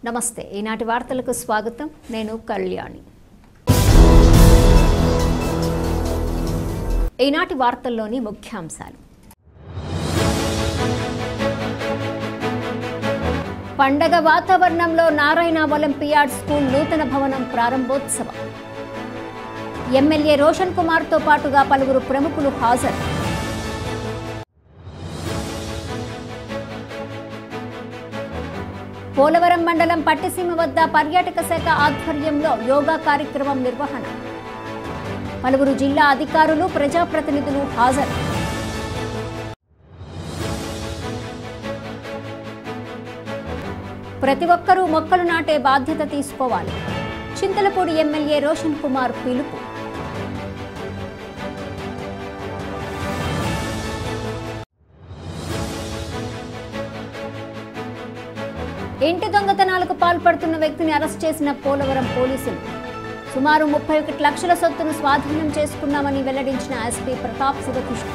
నమస్తే ఈనాటి వార్తలకు స్వాగతం నేను కళ్యాణి ఈనాటి వార్తల్లోని ముఖ్యాంశాలు పండగ వాతావరణంలో నారాయణ ఒలింపియాడ్ స్కూల్ నూతన భవనం ప్రారంభోత్సవం ఎమ్మెల్యే రోషన్ కుమార్ తో పాటుగా పలువురు ప్రముఖులు హాజరు పోలవరం మండలం పట్టిసీమ వద్ద పర్యాటక శాఖ ఆధ్వర్యంలో యోగా కార్యక్రమం నిర్వహణ పలువురు జిల్లా అధికారులు ప్రజాప్రతినిధులు హాజరు ప్రతి ఒక్కరూ మొక్కలు నాటే బాధ్యత తీసుకోవాలి చింతలపూడి ఎమ్మెల్యే రోషన్ కుమార్ పిలుపు ఇంటి దొంగతనాలకు పాల్పడుతున్న వ్యక్తిని అరెస్ట్ చేసిన పోలవరం పోలీసులు సుమారు 31 లక్షల సొత్తును స్వాధీనం చేసుకున్నామని వెల్లడించిన ఎస్పీ ప్రతాప్ శివకృష్ణ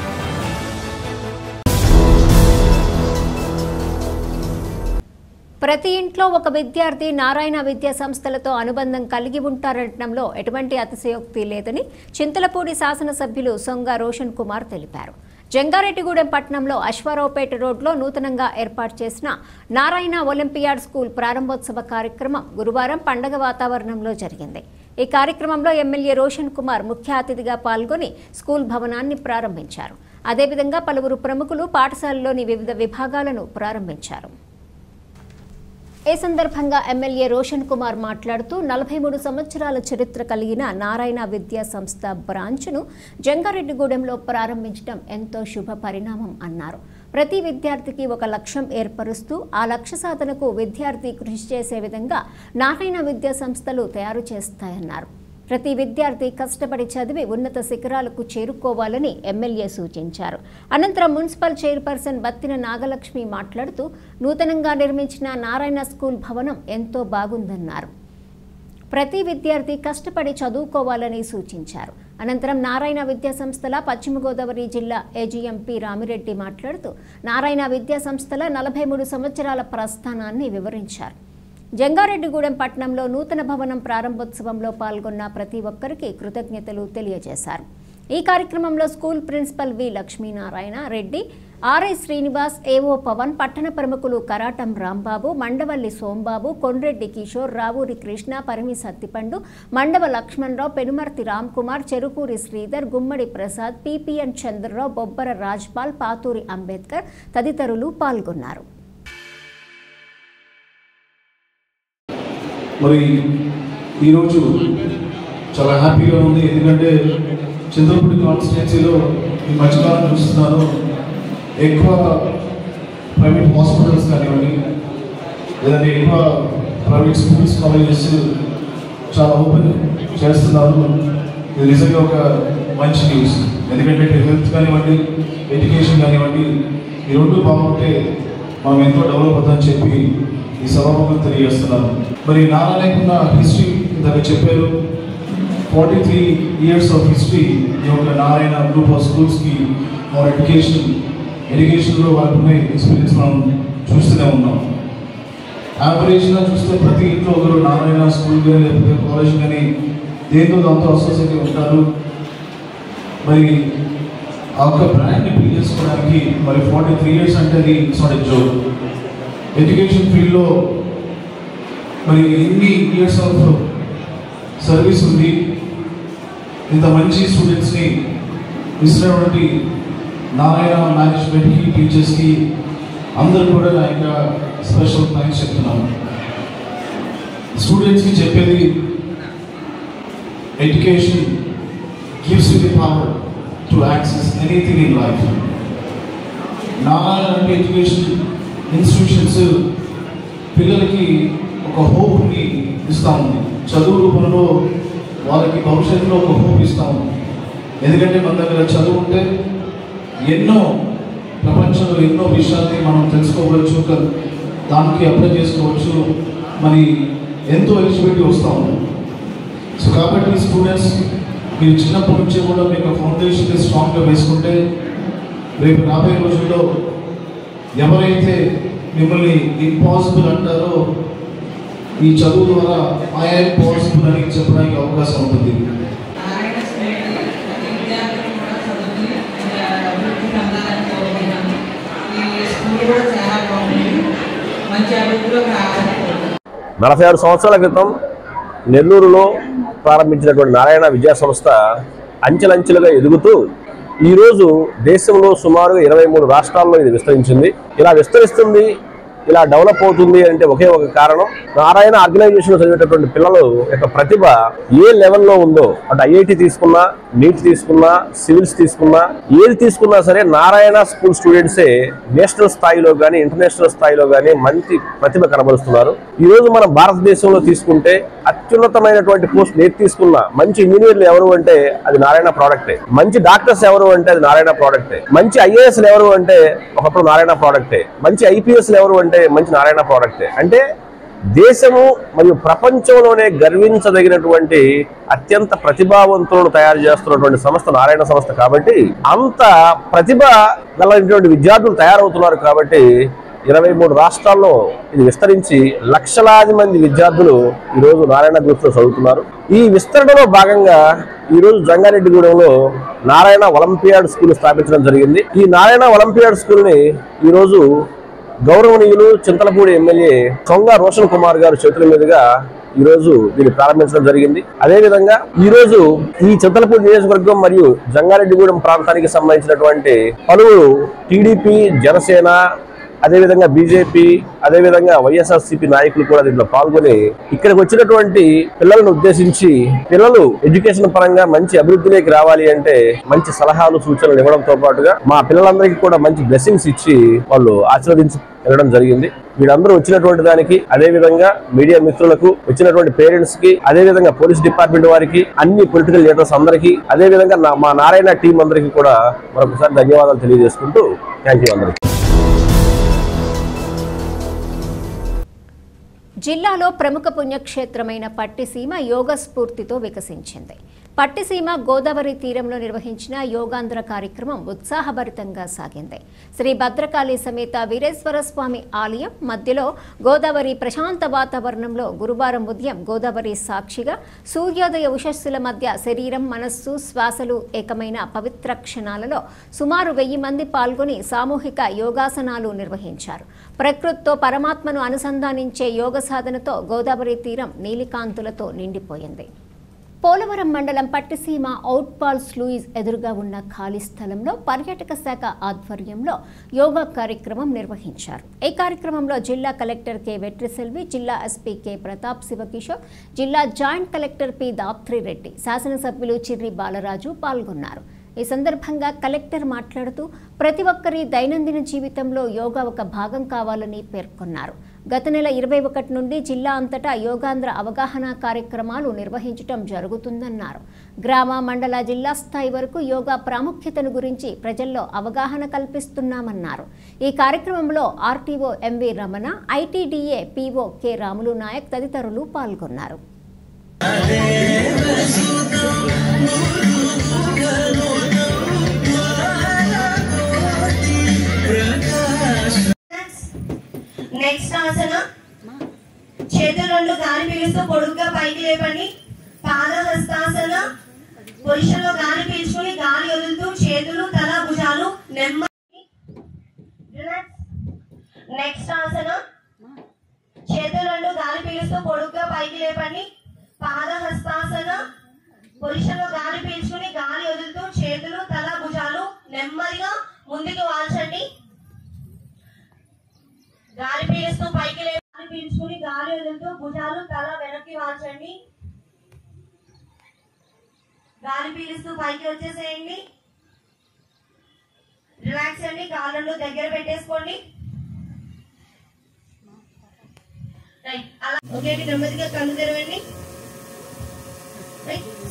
ప్రతి ఇంట్లో ఒక విద్యార్థి నారాయణ విద్యా సంస్థలతో అనుబంధం కలిగి ఉంటారనడంలో ఎటువంటి అతిశయోక్తి లేదని చింతలపూడి శాసనసభ్యులు సొంగ రోషన్ కుమార్ తెలిపారు. జంగారెడ్డిగూడెం పట్టణంలో అశ్వారావుపేట రోడ్లో నూతనంగా ఏర్పాటు చేసిన నారాయణ ఒలింపియాడ్ స్కూల్ ప్రారంభోత్సవ కార్యక్రమం గురువారం పండగ వాతావరణంలో జరిగింది. ఈ కార్యక్రమంలో ఎమ్మెల్యే రోషన్ కుమార్ ముఖ్య అతిథిగా పాల్గొని స్కూల్ భవనాన్ని ప్రారంభించారు. అదేవిధంగా పలువురు ప్రముఖులు పాఠశాలలోని వివిధ విభాగాలను ప్రారంభించారు. ఈ సందర్భంగా ఎమ్మెల్యే రోషన్ కుమార్ మాట్లాడుతూ 43 సంవత్సరాల చరిత్ర కలిగిన నారాయణ విద్యా సంస్థ బ్రాంచ్ను జంగారెడ్డిగూడెంలో ప్రారంభించడం ఎంతో శుభ పరిణామం అన్నారు. ప్రతి విద్యార్థికి ఒక లక్ష్యం ఏర్పరుస్తూ ఆ లక్ష్య సాధనకు విద్యార్థి కృషి చేసే విధంగా నారాయణ విద్యా సంస్థలు తయారు చేస్తాయన్నారు. ప్రతి విద్యార్థి కష్టపడి చదివి ఉన్నత శిఖరాలకు చేరుకోవాలని ఎమ్మెల్యే సూచించారు. అనంతరం మున్సిపల్ చైర్పర్సన్ బత్తిన నాగలక్ష్మి మాట్లాడుతూ నూతనంగా నిర్మించిన నారాయణ స్కూల్ భవనం ఎంతో బాగుందన్నారు. ప్రతి విద్యార్థి కష్టపడి చదువుకోవాలని సూచించారు. అనంతరం నారాయణ విద్యా సంస్థల పశ్చిమ గోదావరి జిల్లా ఏజీఎంపీ రామిరెడ్డి మాట్లాడుతూ నారాయణ విద్యా సంస్థల 43 సంవత్సరాల ప్రస్థానాన్ని వివరించారు. జంగారెడ్డిగూడెం పట్టణంలో నూతన భవనం ప్రారంభోత్సవంలో పాల్గొన్న ప్రతి ఒక్కరికి కృతజ్ఞతలు తెలియజేశారు. ఈ కార్యక్రమంలో school principal V Lakshminarayana Reddy, RI Srinivas, AO Pavan, పట్టణ ప్రముఖులు కరాటం రాంబాబు, మండవల్లి సోంబాబు, కొండ్రెడ్డి కిషోర్, రావూరి కృష్ణ, పరిమి సత్తిపండు, మండవ లక్ష్మణరావు, పెనుమర్తి రామ్ కుమార్, చెరుకూరి శ్రీధర్, గుమ్మడి ప్రసాద్, పిపిఎన్ చంద్రరావు, బొబ్బర రాజ్పాల్, పాతూరి అంబేద్కర్ తదితరులు పాల్గొన్నారు. మరి ఈరోజు చాలా హ్యాపీగా ఉంది. ఎందుకంటే చంద్రపూడి కాన్స్టిట్యున్సీలో ఈ మధ్యకాలం చూస్తున్నాను ఎక్కువ ప్రైవేట్ హాస్పిటల్స్ కానివ్వండి లేదంటే ఎక్కువ ప్రైవేట్ స్కూల్స్ కాలేజెస్ చాలా ఓపెన్ చేస్తున్నారు. ఇది నిజంగా ఒక మంచి న్యూస్. ఎందుకంటే హెల్త్ కానివ్వండి ఎడ్యుకేషన్ కానివ్వండి ఈ రెండు బాగుంటే మనం ఎంతో డెవలప్ అవుతుందని చెప్పి ఈ సభాముఖం తెలియజేస్తున్నాను. మరి నారాయణకున్న హిస్టరీ ఇందాక చెప్పారు. 43 years ఆఫ్ హిస్టరీ ఈ యొక్క నారాయణ గ్రూప్ ఆఫ్ స్కూల్స్కి మన ఎడ్యుకేషన్లో వాళ్ళకున్న ఎక్స్పీరియన్స్ మనం చూస్తూనే ఉన్నాం. యావరేజ్గా చూస్తే ప్రతి ఇంట్లో ఒకరు నారాయణ స్కూల్ కానీ లేకపోతే కాలేజ్ కానీ దేంతో దాంతో అసోసియేట్ ఉంటారు. మరి ఆ యొక్క బ్రాండ్ని బిల్డ్ చేసుకోవడానికి మరి 43 years అంటే అది it's not a joke. Education ఫీల్డ్లో మరి ఎన్ని ఇయర్స్ ఆఫ్ సర్వీస్ ఉంది. ఇంత మంచి స్టూడెంట్స్ని ఇస్తున్నటువంటి నారాయణ మేనేజ్మెంట్కి టీచర్స్కి అందరూ కూడా నా యొక్క స్పెషల్ థ్యాంక్స్ చెప్తున్నాను. స్టూడెంట్స్కి చెప్పేది education gives you the power to access anything in life. Narayana అంటే ఎడ్యుకేషన్ ఇన్స్టిట్యూషన్స్ పిల్లలకి ఒక హోప్ని ఇస్తూ ఉంది. చదువు రూపంలో వాళ్ళకి భవిష్యత్తులో ఒక హోప్ ఇస్తూ ఉంది. ఎందుకంటే మన దగ్గర చదువు ఉంటే ఎన్నో ప్రపంచంలో ఎన్నో విషయాల్ని మనం తెలుసుకోవచ్చు, దానికి అప్లై చేసుకోవచ్చు, మరి ఎంతో ఎలిజిబిలిటీ వస్తూ ఉంది. సో కాబట్టి స్టూడెంట్స్ మీరు చిన్నప్పటి నుంచే కూడా మీకు ఫౌండేషన్ స్ట్రాంగ్గా వేసుకుంటే రేపు రాబోయే రోజుల్లో ఎవరైతే మిమ్మల్ని ఇంపాసిబుల్ అంటారో ఈ చదువు ద్వారా ఐఐఎం పాసిబుల్ అని చెప్పడానికి అవకాశం ఉంటుంది. నలభై 6 సంవత్సరాల క్రితం నెల్లూరులో ప్రారంభించినటువంటి నారాయణ విద్యా సంస్థ అంచెలంచెలుగా ఎదుగుతూ ఈరోజు దేశంలో సుమారుగా 23 రాష్ట్రాల్లో ఇది విస్తరించింది. ఇలా విస్తరిస్తుంది, ఇలా డెవలప్ అవుతుంది అంటే ఒకే ఒక కారణం, నారాయణ ఆర్గనైజేషన్ చదివేటటువంటి పిల్లలు యొక్క ప్రతిభ ఏ లెవెల్లో ఉందో, అంటే ఐఐటి తీసుకున్నా, నీట్ తీసుకున్నా, సివిల్స్ తీసుకున్నా, ఏది తీసుకున్నా సరే నారాయణ స్కూల్ స్టూడెంట్సే నేషనల్ స్థాయిలో కానీ ఇంటర్నేషనల్ స్థాయిలో కానీ మంచి ప్రతిభ కనబరుస్తున్నారు. ఈ రోజు మన భారతదేశంలో తీసుకుంటే అత్యున్నతమైనటువంటి పోస్ట్ ఏది తీసుకున్నా మంచి ఇంజనీర్లు ఎవరు అంటే అది నారాయణ ప్రోడక్టే, మంచి డాక్టర్స్ ఎవరు అంటే అది నారాయణ ప్రోడక్టే, మంచి ఐఏఎస్లు ఎవరు అంటే ఒకప్పుడు నారాయణ ప్రోడక్టే, మంచి ఐపీఎస్లు ఎవరు అంటే మంచి నారాయణ ప్రోడక్టే. అంటే దేశము మరియు ప్రపంచంలోనే గర్వించదగినటువంటి అత్యంత ప్రతిభావంతులను తయారు చేస్తున్నటువంటి సంస్థ నారాయణ సంస్థ. కాబట్టి అంత ప్రతిభ గలటువంటి విద్యార్థులు తయారవుతున్నారు. కాబట్టి 23 రాష్ట్రాల్లో ఇది విస్తరించి లక్షలాది మంది విద్యార్థులు ఈరోజు నారాయణ గ్రూప్స్లో చదువుతున్నారు. ఈ విస్తరణలో భాగంగా ఈరోజు జంగారెడ్డిగూడెంలో నారాయణ ఒలింపియాడ్ స్కూల్ స్థాపించడం జరిగింది. ఈ నారాయణ ఒలింపియాడ్ స్కూల్ని ఈరోజు గౌరవనీయులు చింతలపూడి ఎమ్మెల్యే సొంగ రోషన్ కుమార్ గారు చేతుల మీదుగా ఈ రోజు దీన్ని ప్రారంభించడం జరిగింది. అదేవిధంగా ఈ రోజు ఈ చింతలపూడి నియోజకవర్గం మరియు జంగారెడ్డిగూడెం ప్రాంతానికి సంబంధించినటువంటి పలువురు టీడీపీ, జనసేన, అదేవిధంగా బీజేపీ, అదేవిధంగా వైఎస్ఆర్సీపీ నాయకులు కూడా దీంట్లో పాల్గొని ఇక్కడికి వచ్చినటువంటి పిల్లలను ఉద్దేశించి పిల్లలు ఎడ్యుకేషన్ పరంగా మంచి అభివృద్ధిలోకి రావాలి అంటే మంచి సలహాలు, సూచనలు ఇవ్వడంతో పాటుగా మా పిల్లలందరికీ కూడా మంచి బ్లెస్సింగ్స్ ఇచ్చి వాళ్ళు ఆశీర్వదించి వెళ్ళడం జరిగింది. వీళ్ళందరూ వచ్చినటువంటి దానికి, అదేవిధంగా మీడియా మిత్రులకు, వచ్చినటువంటి పేరెంట్స్ కి, అదేవిధంగా పోలీస్ డిపార్ట్మెంట్ వారికి, అన్ని పొలిటికల్ లీడర్స్ అందరికీ, అదేవిధంగా మా నారాయణ టీం అందరికీ కూడా మరొకసారి ధన్యవాదాలు తెలియజేసుకుంటూ థ్యాంక్ యూ అందరికీ. జిల్లాలో ప్రముఖ పుణ్యక్షేత్రమైన పట్టిసీమ యోగ స్ఫూర్తితో వికసించింది. పట్టిసీమ గోదావరి తీరంలో నిర్వహించిన యోగాంధ్ర కార్యక్రమం ఉత్సాహభరితంగా సాగింది. శ్రీ భద్రకాళి సమేత వీరేశ్వర స్వామి ఆలయం మధ్యలో గోదావరి ప్రశాంత వాతావరణంలో గురువారం ఉదయం గోదావరి సాక్షిగా సూర్యోదయ ఉషస్సుల మధ్య శరీరం, మనస్సు, శ్వాసలు ఏకమైన పవిత్ర క్షణాలలో సుమారు 1000 మంది పాల్గొని సామూహిక యోగాసనాలు నిర్వహించారు. ప్రకృతితో పరమాత్మను అనుసంధానించే యోగ సాధనతో గోదావరి తీరం నీలికాంతులతో నిండిపోయింది. పోలవరం మండలం పట్టిసీమ అవుట్ఫాల్స్ లూయిస్ ఎదురుగా ఉన్న ఖాళీ స్థలంలో పర్యాటక శాఖ ఆధ్వర్యంలో యోగా కార్యక్రమం నిర్వహించారు. ఈ కార్యక్రమంలో జిల్లా కలెక్టర్ కె వెట్రిసెల్వి, జిల్లా ఎస్పీ కె ప్రతాప్ శివకిషోర్, జిల్లా జాయింట్ కలెక్టర్ పి దాప్త్రిరెడ్డి, శాసనసభ్యులు చిర్రి బాలరాజు పాల్గొన్నారు. ఈ సందర్భంగా కలెక్టర్ మాట్లాడుతూ ప్రతి ఒక్కరి దైనందిన జీవితంలో యోగా ఒక భాగం కావాలని పేర్కొన్నారు. గత నెల 21 నుండి జిల్లా అంతటా యోగాంధ్ర అవగాహన కార్యక్రమాలు నిర్వహించడం జరుగుతుందన్నారు. గ్రామ, మండల, జిల్లా స్థాయి వరకు యోగా ప్రాముఖ్యతను గురించి ప్రజల్లో అవగాహన కల్పిస్తున్నామన్నారు. ఈ కార్యక్రమంలో RTO MV Ramana, ITDA PO K Ramulu Naik తదితరులు పాల్గొన్నారు. నెక్స్ట్ ఆసన, చేతులు రెండు గాలి పీలుస్తూ పొడుగ్గా పైకి లేపండి. పాదహస్తాసన, పొజిషన్లో గాలి పీల్చుకుని గాలి వదులుతూ చేతులు, తల, భుజాలు నెమ్మది. నెక్స్ట్ ఆసన, చేతులు రెండు గాలి పీలుస్తూ పొడుగ్గా పైకి లేపండి. పాదహస్తాసన, పొజిషన్లో గాలి పీల్చుకుని గాలి వదులుతూ చేతులు, తల, భుజాలు నెమ్మదిగా ముందుకు వాల్చండి. గాలి పీలుస్తూ పైకి గాలి పీల్చుకుని గాలి వదులుతూ భుజాలు, తల వెనక్కి వాల్చండి. గాలి పీలుస్తూ పైకి వచ్చేసేయండి. రిలాక్స్ అండి, కాళ్ళను దగ్గర పెట్టేసుకోండి. అలా ఓకే, నెమ్మదిగా కళ్ళు తెరవండి.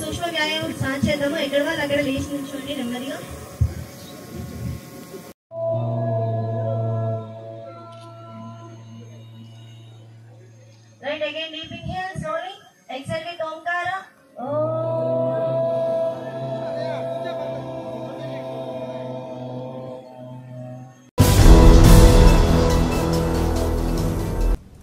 సూక్ష్మ వ్యాయామం స్టార్ట్ చేద్దాము. ఎక్కడ వాళ్ళు అక్కడ లేచి నుంచోండి నెమ్మదిగా. Right, again deep inhale slowly, exhale with omkara.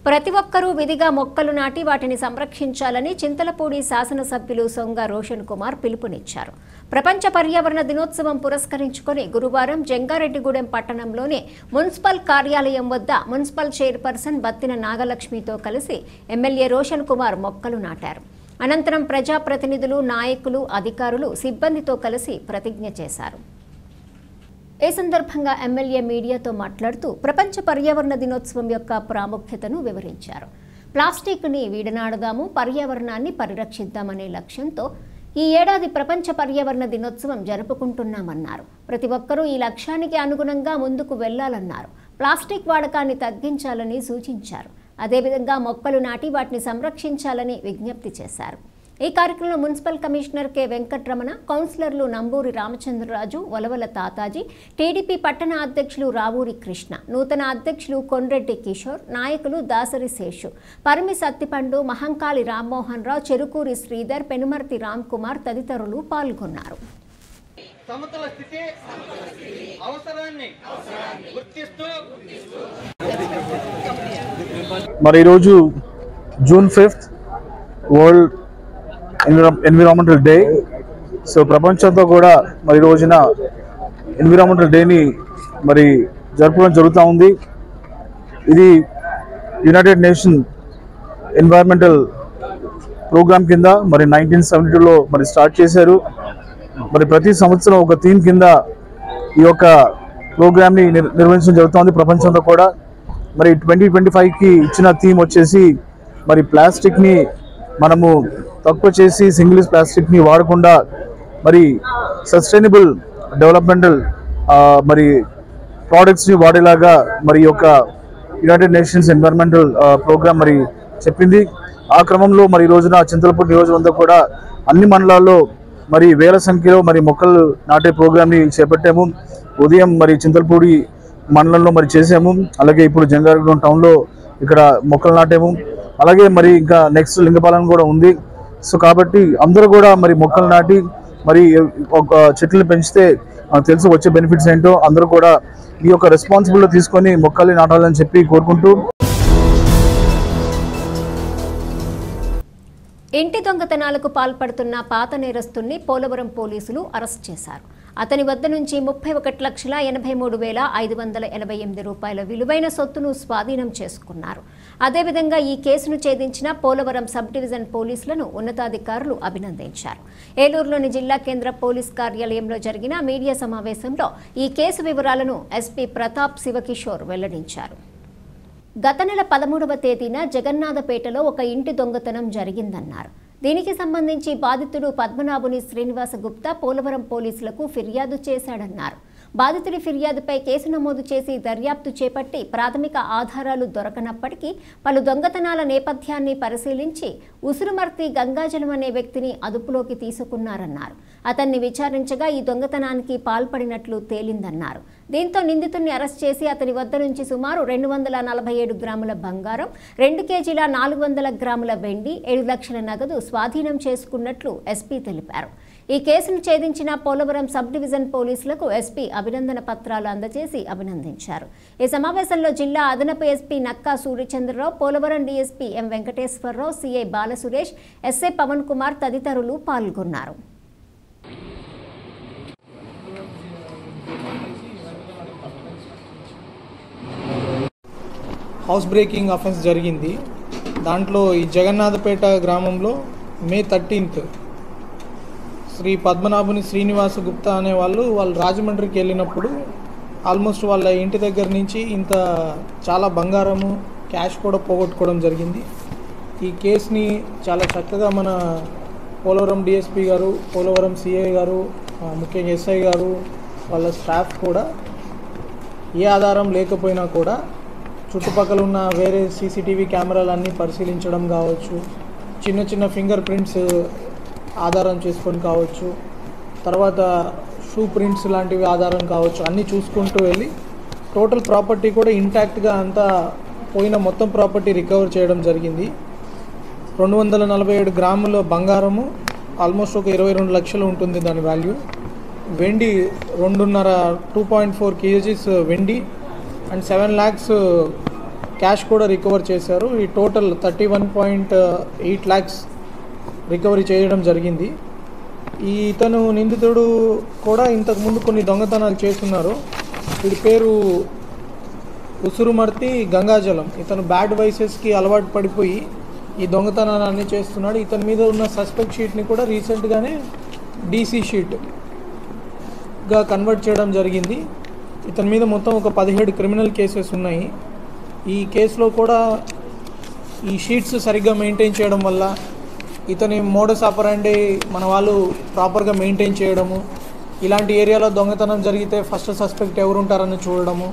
ప్రతి ఒక్కరూ విధిగా మొక్కలు నాటి వాటిని సంరక్షించాలని చింతలపూడి శాసనసభ్యులు సొంగ రోషన్ కుమార్ పిలుపునిచ్చారు. ప్రపంచ పర్యావరణ దినోత్సవం పురస్కరించుకొని గురువారం జంగారెడ్డిగూడెం పట్టణంలోని మున్సిపల్ కార్యాలయం వద్ద మున్సిపల్ చైర్పర్సన్ బత్తిన నాగలక్ష్మితో కలిసి ఎమ్మెల్యే రోషన్ కుమార్ మొక్కలు నాటారు. అనంతరం ప్రజాప్రతినిధులు, నాయకులు, అధికారులు, సిబ్బందితో కలిసి ప్రతిజ్ఞ చేశారు. ఈ సందర్భంగా ఎమ్మెల్యే మీడియాతో మాట్లాడుతూ ప్రపంచ పర్యావరణ దినోత్సవం యొక్క ప్రాముఖ్యతను వివరించారు. ప్లాస్టిక్ని వీడనాడదాము, పర్యావరణాన్ని పరిరక్షిద్దామనే లక్ష్యంతో ఈ ఏడాది ప్రపంచ పర్యావరణ దినోత్సవం జరుపుకుంటున్నామన్నారు. ప్రతి ఒక్కరూ ఈ లక్ష్యానికి అనుగుణంగా ముందుకు వెళ్లాలన్నారు. ప్లాస్టిక్ వాడకాన్ని తగ్గించాలని సూచించారు. అదేవిధంగా మొక్కలు నాటి వాటిని సంరక్షించాలని విజ్ఞప్తి చేశారు. ఈ కార్యక్రమంలో మున్సిపల్ కమిషనర్ కె వెంకటరమణ, కౌన్సిలర్లు నంబూరి రామచంద్రరాజు, వలవల తాతాజీ, టీడీపీ పట్టణ అధ్యక్షులు రావూరి కృష్ణ, నూతన అధ్యక్షులు కొండ్రెడ్డి కిషోర్, నాయకులు దాసరి శేషు, పరిమి సత్తిపండు, మహంకాళి రామ్మోహన్ రావు, చెరుకూరి శ్రీధర్, పెనుమర్తి రామ్ కుమార్ తదితరులు పాల్గొన్నారు. సమతుల స్థితి అవసరాన్ని గుర్తిస్తూ మరి ఈరోజు June 5th world environmental day. So ప్రపంచంతో కూడా మరి రోజున ఎన్విరాన్మెంటల్ డేని మరి జరుపుకోవడం జరుగుతూ ఉంది. ఇది యునైటెడ్ నేషన్ ఎన్విరాన్మెంటల్ ప్రోగ్రామ్ కింద మరి 1972లో మరి స్టార్ట్ చేశారు. మరి ప్రతి సంవత్సరం ఒక థీమ్ కింద ఈ యొక్క ప్రోగ్రామ్ని నిర్వహించడం జరుగుతుంది ప్రపంచంలో కూడా. మరి 2025కి ఇచ్చిన థీమ్ వచ్చేసి మరి ప్లాస్టిక్ని మనము తక్కువ చేసి సింగిల్ యూజ్ ప్లాస్టిక్ని వాడకుండా మరి సస్టైనబుల్ డెవలప్మెంటల్ మరి ప్రోడక్ట్స్ని వాడేలాగా మరి ఈ యొక్క యునైటెడ్ నేషన్స్ ఎన్విరాన్మెంటల్ ప్రోగ్రామ్ మరి చెప్పింది. ఆ క్రమంలో మరి ఈ రోజున చింతలపూడి నియోజకవర్గంలో కూడా అన్ని మండలాల్లో మరి వేల సంఖ్యలో మరి మొక్కలు నాటే ప్రోగ్రామ్ని చేపట్టాము. ఉదయం మరి చింతలపూడి మండలంలో మరి చేసాము. అలాగే ఇప్పుడు జంగారెడ్డిగూడెం టౌన్లో ఇక్కడ మొక్కలు నాటాము. అలాగే మరి ఇంకా నెక్స్ట్ లింగపాలెం కూడా ఉంది. సో కాబట్టి అందరూ కూడా మరి మొక్కలు నాటి మరి ఒక చెట్లు పెంచితే తెలుసు వచ్చే బెనిఫిట్స్ ఏంటో అందరూ కూడా ఈ యొక్క రెస్పాన్సిబిలిటీ తీసుకొని మొక్కల్ని నాటాలని చెప్పి కోరుకుంటూ, ఇంటి దొంగతనాలకు పాల్పడుతున్న పాత నేరస్తుల్ని పోలవరం పోలీసులు అరెస్ట్ చేశారు. అతని వద్ద నుంచి 31,83,588 రూపాయల విలువైన సొత్తును స్వాధీనం చేసుకున్నారు. అదేవిధంగా ఈ కేసును ఛేదించిన పోలవరం సబ్ డివిజన్ పోలీసులను ఉన్నతాధికారులు అభినందించారు. ఏలూరులోని జిల్లా కేంద్ర పోలీస్ కార్యాలయంలో జరిగిన మీడియా సమావేశంలో ఈ కేసు వివరాలను ఎస్పీ ప్రతాప్ శివకిషోర్ వెల్లడించారు. గత నెల 13వ తేదీన జగన్నాథపేటలో ఒక ఇంటి దొంగతనం జరిగిందన్నారు. దీనికి సంబంధించి బాధితుడు పద్మనాభుని శ్రీనివాస గుప్తా పోలవరం పోలీసులకు ఫిర్యాదు చేశాడన్నారు. బాధితుడి ఫిర్యాదుపై కేసు నమోదు చేసి దర్యాప్తు చేపట్టి ప్రాథమిక ఆధారాలు దొరకనప్పటికీ పలు దొంగతనాల నేపథ్యాన్ని పరిశీలించి ఉసురుమర్తి గంగాజలం అనే వ్యక్తిని అదుపులోకి తీసుకున్నారన్నారు. అతన్ని విచారించగా ఈ దొంగతనానికి పాల్పడినట్లు తేలిందన్నారు. దీంతో నిందితుడిని అరెస్ట్ చేసి అతని వద్ద నుంచి సుమారు 247 గ్రాముల బంగారం, 2 కేజీల 400 గ్రాముల వెండి, 7 లక్షల నగదు స్వాధీనం చేసుకున్నట్లు ఎస్పీ తెలిపారు. ఈ కేసును ఛేదించిన పోలవరం సబ్ డివిజన్ పోలీసులకు ఎస్పీ అభినందన పత్రాలు అందజేసి అభినందించారు. ఈ సమావేశంలో జిల్లా అదనపు SP Nakka Suryachandrarao, Polavaram DSP M Venkateswararao, CI Balasuresh, SI Pavan Kumar తదితరులు పాల్గొన్నారు. హౌస్ బ్రేకింగ్ అఫెన్స్ జరిగింది. దాంట్లో ఈ జగన్నాథపేట గ్రామంలో మే 13th శ్రీ పద్మనాభుని శ్రీనివాస గుప్తా అనే వాళ్ళు రాజమండ్రికి వెళ్ళినప్పుడు ఆల్మోస్ట్ వాళ్ళ ఇంటి దగ్గర నుంచి చాలా బంగారము, క్యాష్ కూడా పోగొట్టుకోవడం జరిగింది. ఈ కేసుని చాలా చక్కగా మన పోలవరం డిఎస్పీ గారు, పోలవరం సిఐ గారు, ముఖ్యంగా ఎస్ఐ గారు, వాళ్ళ స్టాఫ్ కూడా ఏ ఆధారం లేకపోయినా కూడా చుట్టుపక్కల ఉన్న వేరే సీసీటీవీ కెమెరాలన్నీ పరిశీలించడం కావచ్చు, చిన్న చిన్న ఫింగర్ ప్రింట్స్ ఆధారం చేసుకొని కావచ్చు, తర్వాత షూ ప్రింట్స్ లాంటివి ఆధారం కావచ్చు, అన్నీ చూసుకుంటూ వెళ్ళి టోటల్ ప్రాపర్టీ కూడా ఇంటాక్ట్గా అంతా పోయిన మొత్తం ప్రాపర్టీ రికవర్ చేయడం జరిగింది. 247 గ్రాముల బంగారము, ఆల్మోస్ట్ ఒక 22 లక్షలు ఉంటుంది దాని వాల్యూ. వెండి 2.4 kgs వెండి అండ్ 7 lakhs క్యాష్ కూడా రికవర్ చేశారు. ఈ టోటల్ 31.8 lakhs రికవరీ చేయడం జరిగింది. ఇతను నిందితుడు కూడా ఇంతకుముందు కొన్ని దొంగతనాలు చేస్తున్నారు. వీడి పేరు ఉసురుమర్తి గంగాజలం. ఇతను బ్యాడ్ వైసెస్కి అలవాటు పడిపోయి ఈ దొంగతనాన్ని చేస్తున్నాడు. ఇతని మీద ఉన్న సస్పెక్ట్ షీట్ని కూడా రీసెంట్గానే డీసీ షీట్గా కన్వర్ట్ చేయడం జరిగింది. ఇతని మీద మొత్తం ఒక 17 క్రిమినల్ కేసెస్ ఉన్నాయి. ఈ కేసులో కూడా ఈ షీట్స్ సరిగ్గా మెయింటైన్ చేయడం వల్ల ఇతని మోడస్ ఆపరాండి మన వాళ్ళు ప్రాపర్గా మెయింటైన్ చేయడము, ఇలాంటి ఏరియాలో దొంగతనం జరిగితే ఫస్ట్ సస్పెక్ట్ ఎవరు ఉంటారని చూడడము,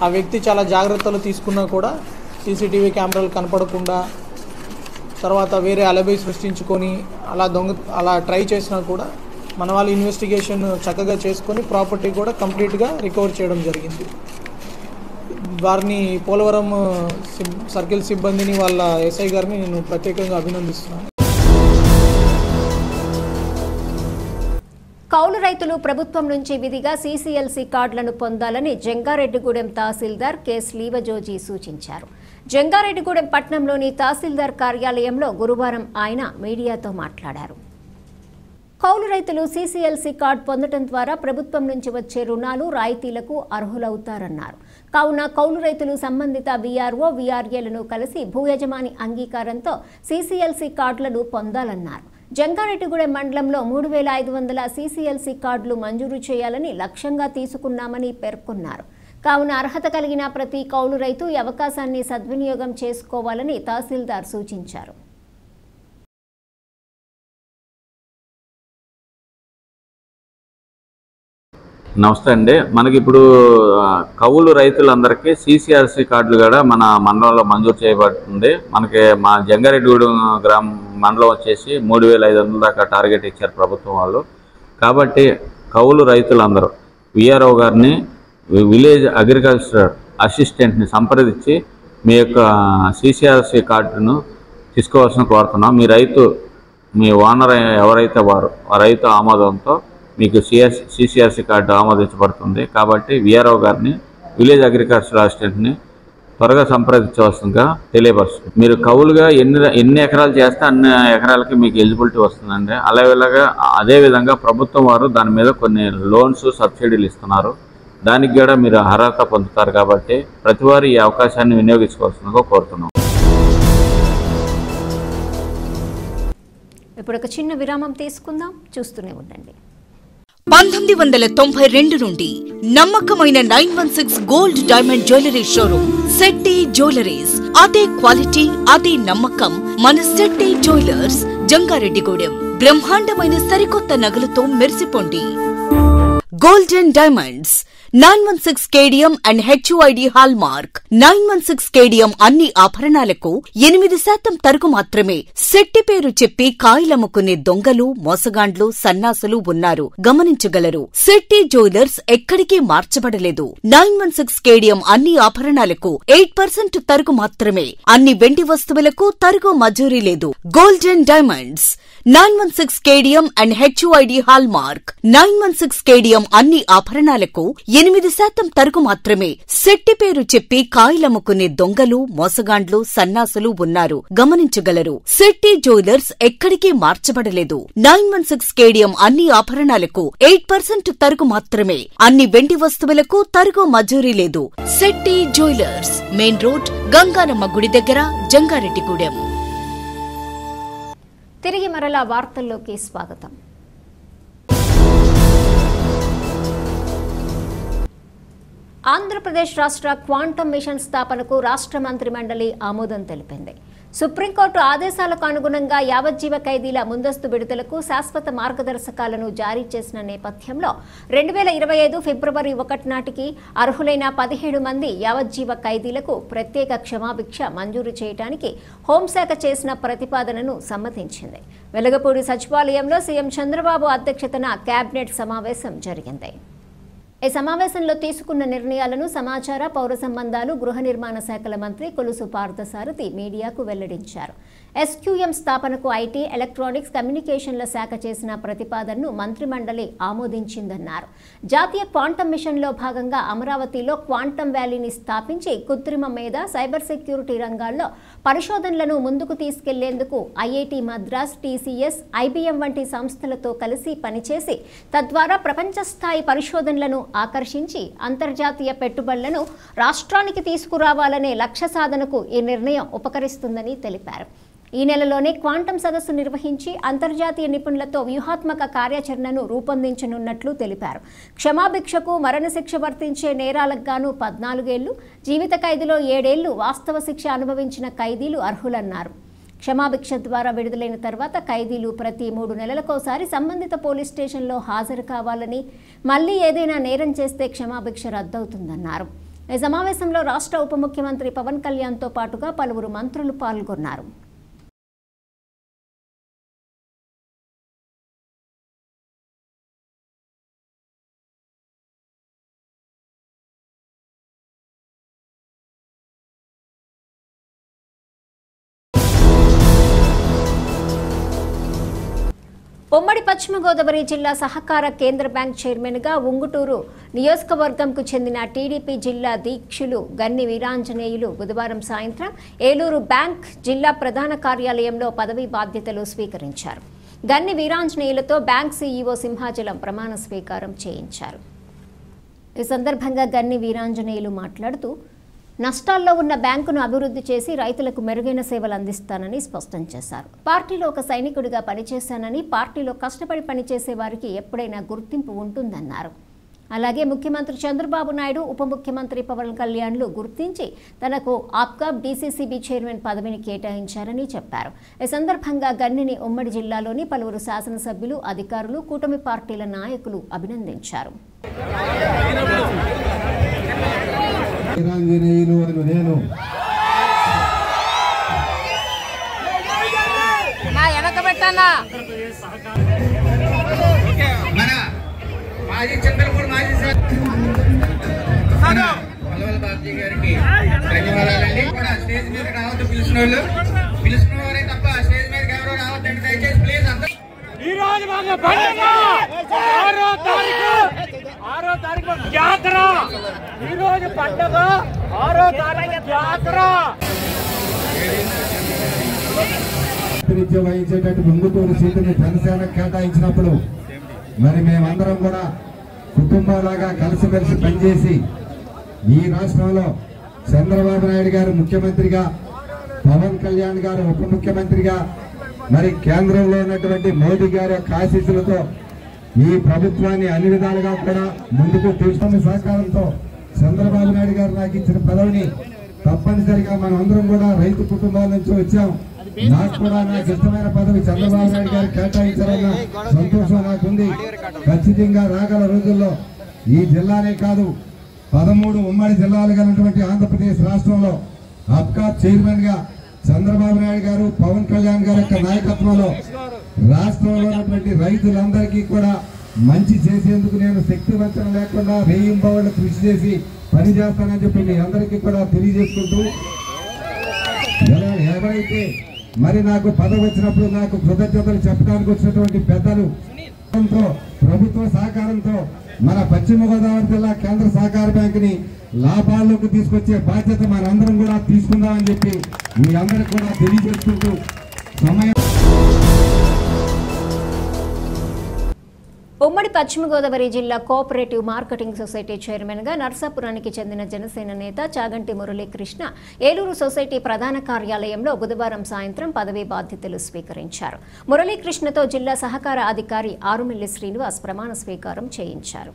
ఆ వ్యక్తి చాలా జాగ్రత్తలు తీసుకున్నా కూడా సీసీటీవీ కెమెరాలు కనపడకుండా తర్వాత వేరే అలబై సృష్టించుకొని అలా ట్రై చేసినా కూడా మన వాళ్ళు ఇన్వెస్టిగేషన్ చక్కగా చేసుకొని ప్రాపర్టీ కూడా కంప్లీట్గా రికవర్ చేయడం జరిగింది. వారిని పోలవరం సర్కిల్ సిబ్బందిని వాళ్ళ ఎస్ఐ గారిని నేను ప్రత్యేకంగా అభినందిస్తున్నాను. కౌలు రైతులు ప్రభుత్వం నుంచి విధిగా సీసీఎల్సీ కార్డులను పొందాలని జంగారెడ్డిగూడెం తహసీల్దార్ కె శ్రీవజోజీ సూచించారు. జంగారెడ్డిగూడెం పట్టణంలోని తహసీల్దార్ కార్యాలయంలో గురువారం ఆయన మీడియాతో మాట్లాడారు. కౌలు రైతులు సీసీఎల్సీ కార్డు పొందడం ద్వారా ప్రభుత్వం నుంచి వచ్చే రుణాలు రాయితీలకు అర్హులవుతారన్నారు. కావున కౌలు రైతులు సంబంధిత వీఆర్ఓ వీఆర్ఏలను కలిసి భూయజమాని అంగీకారంతో సీసీఎల్సీ కార్డులను పొందాలన్నారు. జంగారెడ్డిగూడెం మండలంలో 3500 సీసీఎల్సీ కార్డులు మంజూరు చేయాలని లక్ష్యంగా తీసుకున్నామని పేర్కొన్నారు. కావున అర్హత కలిగిన ప్రతి కౌలు రైతు ఈ అవకాశాన్ని సద్వినియోగం చేసుకోవాలని తహసీల్దార్ సూచించారు. నమస్తే అండి. మనకి ఇప్పుడు కౌలు రైతులందరికీ సీసీఆర్సీ కార్డులు కూడా మన మండలంలో మంజూరు చేయబడుతుంది. మనకి మా జంగారెడ్డిగూడెం మండలం వచ్చేసి 3500 దాకా టార్గెట్ ఇచ్చారు ప్రభుత్వం వాళ్ళు. కాబట్టి కౌలు రైతులందరూ విఆర్ఓ గారిని, విలేజ్ అగ్రికల్చర్ అసిస్టెంట్ని సంప్రదించి మీ యొక్క సీసీఆర్సీ కార్డును తీసుకోవాల్సిన కోరుతున్నాం. మీ ఓనర్ ఎవరైతే ఆ రైతు ఆమోదంతో మీకు సీసీఆర్సీ కార్డు ఆమోదించబడుతుంది. కాబట్టి విఆర్ఓ గారిని, విలేజ్ అగ్రికల్చర్ అసిస్టెంట్ని త్వరగా సంప్రదించవలసిందిగా తెలియపరుస్తుంది. మీరు కౌలుగా ఎన్ని ఎకరాలు చేస్తే అన్ని ఎకరాలకి మీకు ఎలిజిబిలిటీ వస్తుందండి. అదేవిధంగా ప్రభుత్వం వారు దాని మీద కొన్ని లోన్స్, సబ్సిడీలు ఇస్తున్నారు. దానికి కూడా మీరు అర్హత పొందుతారు. కాబట్టి ప్రతి వారు ఈ అవకాశాన్ని వినియోగించుకోవాల్సిందిగా కోరుతున్నాం. ఇప్పుడు ఒక చిన్న విరామం తీసుకుందాం, చూస్తూనే ఉండండి. 1992 నుండి నమ్మకమైన 916 gold diamond jewellery showroom Shetty jewelleries. అదే క్వాలిటీ, అదే నమ్మకం మన శెట్టి జ్యువెలర్స్ జంగారెడ్డిగూడెం. బ్రహ్మాండమైన సరికొత్త నగలతో మెరిసిపోండి. Golden diamonds 916 cadmium and HUID hall mark. 916 cadmium అన్ని ఆభరణాలకు 8% తరుగు మాత్రమే. శెట్టి పేరు చెప్పి కాయలమ్ముకునే దొంగలు, మోసగాండ్లు, సన్నాసులు ఉన్నారు, గమనించగలరు. శెట్టి జ్యువెలర్స్ ఎక్కడికి మార్చబడలేదు. 916 కేడియం అన్ని ఆభరణాలకు 8% తరుగు మాత్రమే. అన్ని వెండి వస్తువులకు తరుగు మజూరీ లేదు. Golden diamonds 916 cadmium and HUID hall mark. 916 cadmium అన్ని ఆభరణాలకు 8% తరుగు మాత్రమే. శెట్టి పేరు చెప్పి కాయలమ్ముకునే దొంగలు, మోసగాండ్లు, సన్నాసులు ఉన్నారు, గమనించగలరు. శెట్టి జ్యువెలర్స్ ఎక్కడికి మార్చబడలేదు. 916 కేడియం అన్ని ఆభరణాలకు 8% తరుగు మాత్రమే. అన్ని వెండి వస్తువులకు తరుగు మజూరీ లేదు. Shetty jewellers, main road, Ganganamma గుడి దగ్గర, జంగారెడ్డిగూడెం. తిరిగి మరలా వార్తల్లోకి స్వాగతం. ఆంధ్రప్రదేశ్ రాష్ట్ర క్వాంటమ్ మిషన్ స్థాపనకు రాష్ట్ర మంత్రిమండలి ఆమోదం తెలిపింది. సుప్రీంకోర్టు ఆదేశాలకు అనుగుణంగా యావజ్జీవ ఖైదీల ముందస్తు విడుదలకు శాశ్వత మార్గదర్శకాలను జారీ చేసిన నేపథ్యంలో 2025 ఫిబ్రవరి 1 నాటికి అర్హులైన 17 మంది యావజ్జీవ ఖైదీలకు ప్రత్యేక క్షమాభిక్ష మంజూరు చేయడానికి హోంశాఖ చేసిన ప్రతిపాదనను సమ్మతించింది. వెలగపూడి సచివాలయంలో సీఎం చంద్రబాబు అధ్యక్షతన కేబినెట్ సమావేశం జరిగింది. ఈ సమావేశంలో తీసుకున్న నిర్ణయాలను సమాచార పౌర సంబంధాలు గృహ నిర్మాణ శాఖల మంత్రి కొలుసు పార్థసారథి మీడియాకు వెల్లడించారు. ఎస్క్యూఎం స్థాపనకు ఐటీ, ఎలక్ట్రానిక్స్, కమ్యూనికేషన్ల శాఖ చేసిన ప్రతిపాదనను మంత్రిమండలి ఆమోదించిందన్నారు. జాతీయ క్వాంటం మిషన్లో భాగంగా అమరావతిలో క్వాంటం వ్యాలీని స్థాపించి కృత్రిమ మేధ, సైబర్ సెక్యూరిటీ రంగాల్లో పరిశోధనలను ముందుకు తీసుకెళ్లేందుకు ఐఐటి మద్రాస్, టీసీఎస్, ఐబీఎం వంటి సంస్థలతో కలిసి పనిచేసి తద్వారా ప్రపంచ స్థాయి పరిశోధనలను ఆకర్షించి అంతర్జాతీయ పెట్టుబడులను రాష్ట్రానికి తీసుకురావాలనే లక్ష్య సాధనకు ఈ నిర్ణయం ఉపకరిస్తుందని తెలిపారు. ఈ నెలలోనే క్వాంటం సదస్సు నిర్వహించి అంతర్జాతీయ నిపుణులతో వ్యూహాత్మక కార్యాచరణను రూపొందించనున్నట్లు తెలిపారు. క్షమాభిక్షకు, మరణశిక్ష వర్తించే నేరాలకు గాను 14 ఏళ్లు, జీవిత ఖైదులో 7 ఏళ్లు వాస్తవ శిక్ష అనుభవించిన ఖైదీలు అర్హులన్నారు. క్షమాభిక్ష ద్వారా విడుదలైన తర్వాత ఖైదీలు ప్రతి 3 నెలలకోసారి సంబంధిత పోలీస్ స్టేషన్లో హాజరు కావాలని, మళ్లీ ఏదైనా నేరం చేస్తే క్షమాభిక్ష రద్దవుతుందన్నారు. ఈ సమావేశంలో రాష్ట్ర ఉప ముఖ్యమంత్రి పవన్ కళ్యాణ్తో పాటుగా పలువురు మంత్రులు పాల్గొన్నారు. ఉమ్మడి పశ్చిమ గోదావరి జిల్లా సహకార కేంద్ర బ్యాంక్ చైర్మన్గా ఉంగుటూరు నియోజకవర్గంకు చెందిన టీడీపీ జిల్లా దీక్షులు గన్ని వీరాంజనేయులు బుధవారం సాయంత్రం ఏలూరు బ్యాంక్ జిల్లా ప్రధాన కార్యాలయంలో పదవీ బాధ్యతలు స్వీకరించారు. గన్ని వీరాంజనేయులతో బ్యాంక్ సీఈఓ సింహాచలం ప్రమాణ స్వీకారం చేయించారు. ఈ సందర్భంగా గన్ని వీరాంజనేయులు మాట్లాడుతూ నష్టాల్లో ఉన్న బ్యాంకును అభివృద్ధి చేసి రైతులకు మెరుగైన సేవలు అందిస్తానని స్పష్టం చేశారు. పార్టీలో ఒక సైనికుడిగా పనిచేశానని, పార్టీలో కష్టపడి పనిచేసే వారికి ఎప్పుడైనా గుర్తింపు ఉంటుందన్నారు. అలాగే ముఖ్యమంత్రి చంద్రబాబు నాయుడు, ఉప ముఖ్యమంత్రి పవన్ కళ్యాణ్లు గుర్తించి తనకు ఆప్కాబ్ డీసీసీబీ చైర్మన్ పదవిని కేటాయించారని చెప్పారు. ఈ సందర్భంగా గన్నిని ఉమ్మడి జిల్లాలోని పలువురు శాసనసభ్యులు, అధికారులు, కూటమి పార్టీల నాయకులు అభినందించారు. వీరాంజనేయులు అని నేను మన మాజీ చంద్రపూర్ మాజీ మల్లవల బాబ్జీ గారికి ధన్యవాదాలండి. కూడా స్టేజ్ మీద రావద్దు, పిలిచిన వారే తప్ప స్టేజ్ మీద ఎవరో రావద్దండి దయచేసి ప్లీజ్. అంత ఈ రోజు మాకు పండుగ 6వ తారీఖు జాతర. ఈ రోజు పండుగ 6వ తారీఖు జాతర. వహించేటట్టు ముందుటూరు సీటుని జనసేన కేటాయించినప్పుడు మరి మేమందరం కూడా కుటుంబంలాగా కలిసిమెలిసి పనిచేసి ఈ రాష్ట్రంలో చంద్రబాబు నాయుడు గారు ముఖ్యమంత్రిగా, పవన్ కళ్యాణ్ గారు ఉప ముఖ్యమంత్రిగా, మరి కేంద్రంలో ఉన్నటువంటి మోదీ గారి యొక్క ఆశీస్సులతో ఈ ప్రభుత్వాన్ని అన్ని విధాలుగా కూడా ముందుకు తీసుకున్న సహకారంతో చంద్రబాబు నాయుడు గారు నాకు ఇచ్చిన పదవిని తప్పనిసరిగా మనం అందరం కూడా రైతు కుటుంబాల నుంచి వచ్చాం. నాకు కూడా నాకు ఇష్టమైన పదవి చంద్రబాబు నాయుడు గారు కేటాయించారన్న సంతోషం నాకుంది. ఖచ్చితంగా రాగల రోజుల్లో ఈ జిల్లానే కాదు 13 ఉమ్మడి జిల్లాలు కలిగినటువంటి ఆంధ్రప్రదేశ్ రాష్ట్రంలో అబ్కాబ్ చైర్మన్ గా చంద్రబాబు నాయుడు గారు, పవన్ కళ్యాణ్ గారి యొక్క నాయకత్వంలో రాష్ట్రంలో ఉన్నటువంటి రైతులందరికీ కూడా మంచి చేసేందుకు నేను శక్తివంతం లేకుండా రేయింబవళ్ళు కృషి చేసి పనిచేస్తానని చెప్పి మీ అందరికీ కూడా తెలియజేసుకుంటూ, ఎవరైతే మరి నాకు పదవి వచ్చినప్పుడు నాకు కృతజ్ఞతలు చెప్పడానికి వచ్చినటువంటి పెద్దలు ప్రభుత్వ సహకారంతో మన పశ్చిమ గోదావరి జిల్లా కేంద్ర సహకార బ్యాంకుని లాభాల్లోకి తీసుకొచ్చే బాధ్యత మనందరం కూడా తీసుకుందామని చెప్పి మీ అందరికి కూడా తెలియజేసుకుంటూ సమయం. ఉమ్మడి పశ్చిమ గోదావరి జిల్లా కోఆపరేటివ్ మార్కెటింగ్ సొసైటీ చైర్మన్గా నర్సాపురానికి చెందిన జనసేన నేత చాగంటి మురళీకృష్ణ ఏలూరు సొసైటీ ప్రధాన కార్యాలయంలో బుధవారం సాయంత్రం పదవీ బాధ్యతలు స్వీకరించారు. మురళీకృష్ణతో జిల్లా సహకార అధికారి ఆరుమిల్లి శ్రీనివాస్ ప్రమాణ స్వీకారం చేయించారు.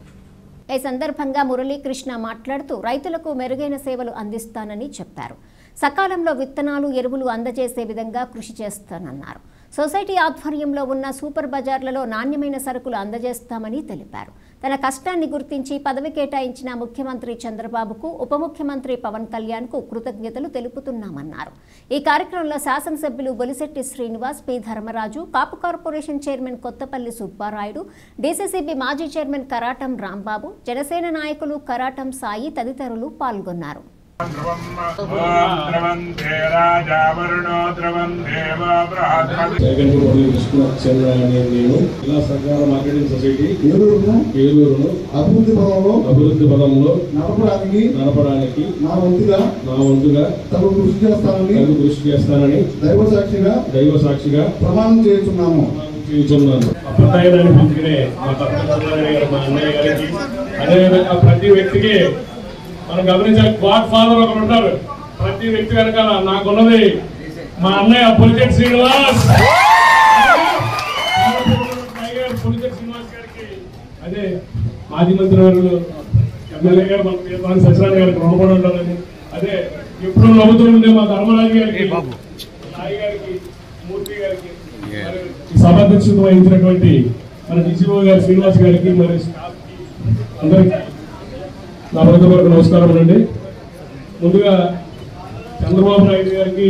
ఈ సందర్భంగా మురళీకృష్ణ మాట్లాడుతూ రైతులకు మెరుగైన సేవలు అందిస్తానని చెప్పారు. సకాలంలో విత్తనాలు, ఎరువులు అందజేసే విధంగా కృషి చేస్తానన్నారు. సొసైటీ ఆధ్వర్యంలో ఉన్న సూపర్ బజార్లలో నాణ్యమైన సరుకులు అందజేస్తామని తెలిపారు. తన కష్టాన్ని గుర్తించి పదవి కేటాయించిన ముఖ్యమంత్రి చంద్రబాబుకు ఉప ముఖ్యమంత్రి పవన్ కళ్యాణ్కు కృతజ్ఞతలు తెలుపుతున్నామన్నారు. ఈ కార్యక్రమంలో శాసనసభ్యులు Bolisetty Srinivas, P Dharmaraju, Kapu corporation chairman Kothapalli Subbarayudu, DCCB మాజీ చైర్మన్ కరాటం రాంబాబు, జనసేన నాయకులు కరాటం సాయి తదితరులు పాల్గొన్నారు. మార్కెటింగ్ సొసైటీ ఏలూరును అభివృద్ధి పదంలో నడపడానికి నా వంతుగా తగు కృషి చేస్తానని దైవ సాక్షిగా ప్రమాణం చేస్తున్నాను. అదేవిధంగా ప్రతి వ్యక్తికి మనం గమనించాలి, గాడ్ ఫాదర్ ఒకరు ఉంటారు. ప్రతి వ్యక్తి వెనకాల నాకున్నది మా అన్నయ్య బొలిశెట్టి శ్రీనివాస్. బొలిశెట్టి శ్రీనివాస్ గారికి, అదే మాజీ మంత్రి వర్యులు ఎమ్మెల్యే గారు మన సత్యనారాయణ గారికి రుణపడి ఉంటారని, అదే ఎప్పుడు నవ్వుతూ ఉండే మా ధర్మరాజు గారికి, సాయి గారికి, మూర్తి గారికి, ఈ సభాధ్యక్షత వహించినటువంటి మన డిసిఓ గారు శ్రీనివాస్ గారికి, మరి స్టాఫ్కి అందరికీ నా హృదయపూర్వక నమస్కారం అండి. ముందుగా చంద్రబాబు నాయుడు గారికి,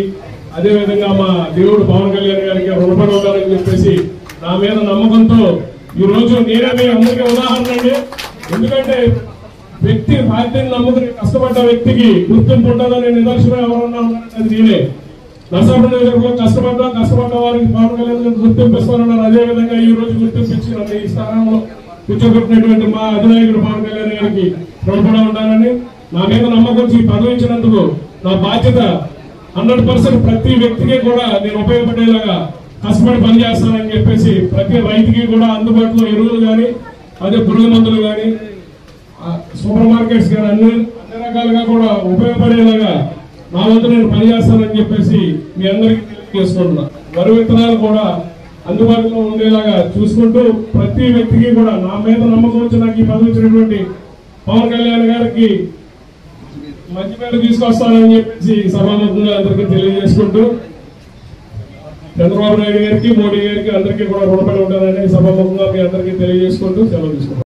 అదేవిధంగా మా దేవుడు పవన్ కళ్యాణ్ గారికి రుణపడి ఉండాలని చెప్పేసి నా మీద నమ్మకంతో ఈరోజు నేనే మీ అందరికీ ఉదాహరణ అండి. ఎందుకంటే వ్యక్తి పార్టీని నమ్ముకుని కష్టపడ్డ వ్యక్తికి గుర్తింపు ఉంటుందని నిదర్శనం ఎవరన్నా అది నేనే. నర్సాపూర్ నియోజకవర్గంలో కష్టపడ్డ వారికి పవన్ కళ్యాణ్ గారికి గుర్తింపిస్తానన్నారు. అదేవిధంగా ఈ రోజు గుర్తింపించి నన్ను ఈ స్థానంలో కూర్చోబెట్టినటువంటి మా అధినాయకుడు పవన్ కళ్యాణ్ గారికి రుణపడి ఉంటానని, నా మీద నమ్మకం పదవి ఇచ్చినందుకు నా బాధ్యత 100% ప్రతి వ్యక్తికి కూడా నేను ఉపయోగపడేలాగా కష్టపడి పనిచేస్తానని చెప్పేసి ప్రతి రైతుకి కూడా అందుబాటులో ఎరువులు కానీ, అదే పురుగు మందులు కానీ, సూపర్ మార్కెట్స్ కానీ అన్ని రకాలుగా కూడా ఉపయోగపడేలాగా నా వంతు నేను పనిచేస్తానని చెప్పేసి మీ అందరికీ తెలియజేసుకుంటున్నా. వరి విత్తనాలు కూడా అందుబాటులో ఉండేలాగా చూసుకుంటూ ప్రతి వ్యక్తికి కూడా నా మీద నమ్మకం వచ్చి నాకు ఈ పదవి ఇచ్చినటువంటి పవన్ కళ్యాణ్ గారికి మంచి పేరు తీసుకొస్తానని చెప్పేసి సభాముఖంగా అందరికీ తెలియజేసుకుంటూ చంద్రబాబు నాయుడు గారికి, మోడీ గారికి అందరికీ కూడా రుణపడి ఉంటానని సభాముఖంగా మీ అందరికీ తెలియజేసుకుంటూ సెలవు తీసుకుంటాం.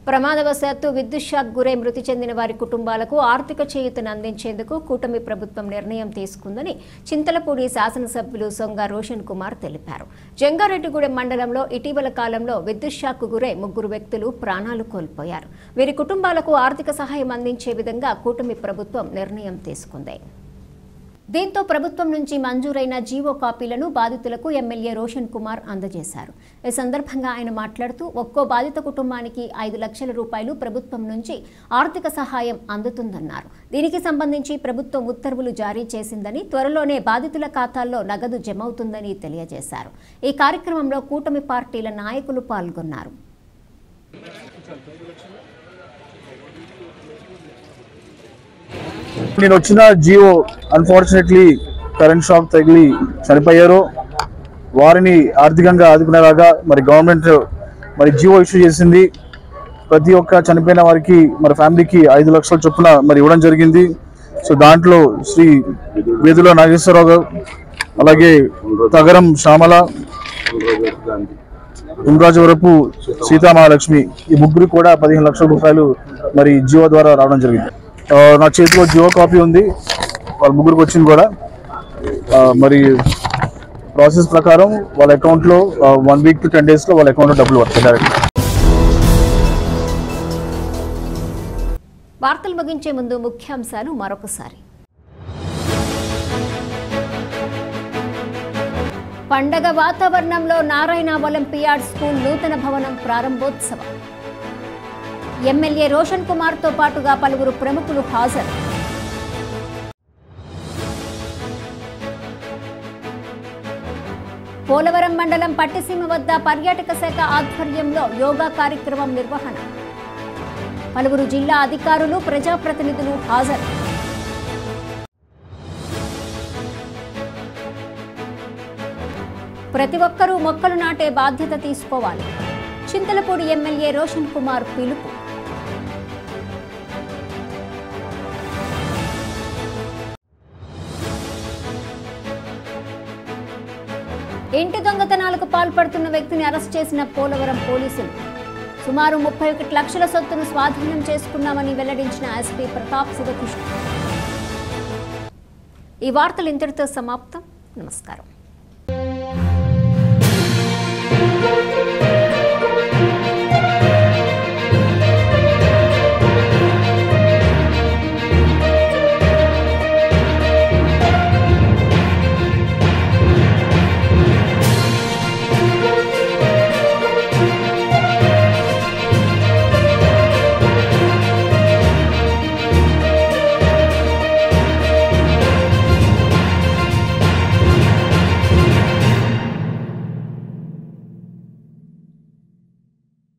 ప్రమాదవశాత్తు విద్యుత్ షాక్ గురై మృతి చెందిన వారి కుటుంబాలకు ఆర్థిక చేయూతను అందించేందుకు కూటమి ప్రభుత్వం నిర్ణయం తీసుకుందని చింతలపూడి శాసనసభ్యులు సొంగ రోషన్ కుమార్ తెలిపారు. జంగారెడ్డిగూడెం మండలంలో ఇటీవల కాలంలో విద్యుత్ షాక్ గురై 3 వ్యక్తులు ప్రాణాలు కోల్పోయారు. వీరి కుటుంబాలకు ఆర్థిక సహాయం అందించే విధంగా కూటమి ప్రభుత్వం నిర్ణయం తీసుకుంది. దీంతో ప్రభుత్వం నుంచి మంజూరైన జీవో కాపీలను బాధితులకు ఎమ్మెల్యే రోషన్ కుమార్ అందజేశారు. ఈ సందర్భంగా ఆయన మాట్లాడుతూ ఒక్కో బాధిత కుటుంబానికి 5 లక్షల రూపాయలు ప్రభుత్వం నుంచి ఆర్థిక సహాయం అందుతుందన్నారు. దీనికి సంబంధించి ప్రభుత్వం ఉత్తర్వులు జారీ చేసిందని, త్వరలోనే బాధితుల ఖాతాల్లో నగదు జమవుతుందని తెలియజేశారు. ఈ కార్యక్రమంలో కూటమి పార్టీల నాయకులు పాల్గొన్నారు. నేను వచ్చిన జియో అన్ఫార్చునేట్లీ కరెంట్ షాక్ తగిలి చనిపోయారు. వారిని ఆర్థికంగా ఆదుకునేలాగా మరి గవర్నమెంట్ మరి జియో ఇష్యూ చేసింది. ప్రతి ఒక్క చనిపోయిన వారికి మరి ఫ్యామిలీకి 5 లక్షల చొప్పున మరి ఇవ్వడం జరిగింది. సో దాంట్లో శ్రీ వేదుల నాగేశ్వరరావు గారు, అలాగే తగరం శ్యామల, ఉండ్రాజవరపు సీతామహాలక్ష్మి, ఈ ముగ్గురు కూడా 15 లక్షల రూపాయలు మరి జియో ద్వారా రావడం జరిగింది. నా చేతిలో జియో కాపీ ఉంది, వాళ్ళ ముగ్గురికి వచ్చింది కూడా. మరి ప్రాసెస్ ప్రకారం వాళ్ళ అకౌంట్లో 1 వీక్ to 10 days వాళ్ళ అకౌంట్లో డబ్బులు వస్తాయి డైరెక్ట్. వార్తలు ముగించే ముందు ముఖ్యాంశాలు మరొకసారి. పండగ వాతావరణంలో నారాయణ ఒలింపియాడ్ స్కూల్ నూతన భవనం ప్రారంభోత్సవం. ఎమ్మెల్యే రోషన్ కుమార్తో పాటుగా పలువురు ప్రముఖులు హాజరు. పోలవరం మండలం పట్టిసీమ వద్ద పర్యాటక శాఖ ఆధ్వర్యంలో యోగా కార్యక్రమం నిర్వహణ. పలువురు జిల్లా అధికారులు, ప్రజాప్రతినిధులు హాజరు. ప్రతి ఒక్కరూ మొక్కలు నాటే బాధ్యత తీసుకోవాలి. చింతలపూడి ఎమ్మెల్యే రోషన్ కుమార్ పిలుపు. ఇంటి దొంగతనాలకు పాల్పడుతున్న వ్యక్తిని అరెస్ట్ చేసిన పోలవరం పోలీసులు. సుమారు 31 లక్షల సొత్తును స్వాధీనం చేసుకున్నామని వెల్లడించిన ఎస్పీ ప్రతాప్ శివకృష్ణ. ఈ వార్తలు ఇంతటితో సమాప్తం. నమస్కారం.